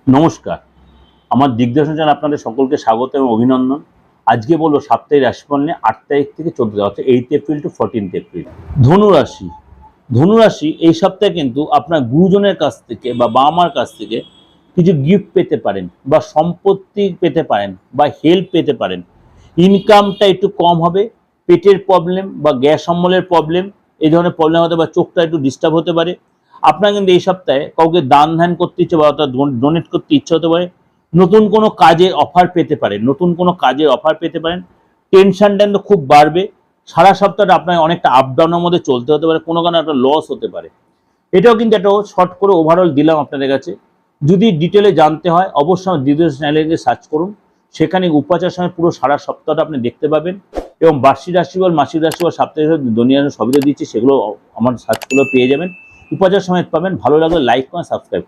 নমস্কার, আমার দিগদর্শন চ্যানেলে আপনাদের সকলকে স্বাগত এবং অভিনন্দন। আজকে বলবো সাপ্তাহিক রাশিফল নিয়ে 8 তারিখ থেকে 14 তারিখ অর্থাৎ 8 এপ্রিল টু 14 এপ্রিল। ধনুরাশি। ধনুরাশি এই সপ্তাহে কিন্তু আপনার গুরুজনের কাছ থেকে বা বাবা মার কাছ থেকে কিছু গিফট পেতে পারেন বা সম্পত্তি পেতে পারেন বা হেল্প পেতে পারেন। ইনকামটা একটু কম হবে, পেটের প্রবলেম বা গ্যাস অম্বলের প্রবলেম এই ধরনের প্রবলেম হতে পারে, চোখটা একটু ডিস্টার্ব হতে পারে। আপনার কিন্তু এই সপ্তাহে কাউকে দান ধ্যান করতে ইচ্ছে বা অর্থাৎ ডোনেট করতে ইচ্ছে হতে পারে। নতুন কোনো কাজের অফার পেতে পারেন, টেনশনটা কিন্তু খুব বাড়বে। সারা সপ্তাহটা আপনার অনেকটা আপ ডাউনের মধ্যে চলতে হতে পারে, কোনো কারণে একটা লস হতে পারে। এটাও কিন্তু একটা শর্ট করে ওভারঅল দিলাম আপনাদের কাছে। যদি ডিটেলে জানতে হয় অবশ্যই আমার দিদির চ্যানেলে গিয়ে সার্চ করুন, সেখানে উপাচার সময় পুরো সারা সপ্তাহটা আপনি দেখতে পাবেন। এবং বার্ষিক রাশিফল, মাসিক রাশিফল, সাপ্তাহিক দুনিয়ার সবই দিচ্ছি, সেগুলো আমার সার্চ করে পেয়ে যাবেন। উপাচার সময় পাবেন। ভালো লাগলে লাইক করেন, সাবস্ক্রাইব।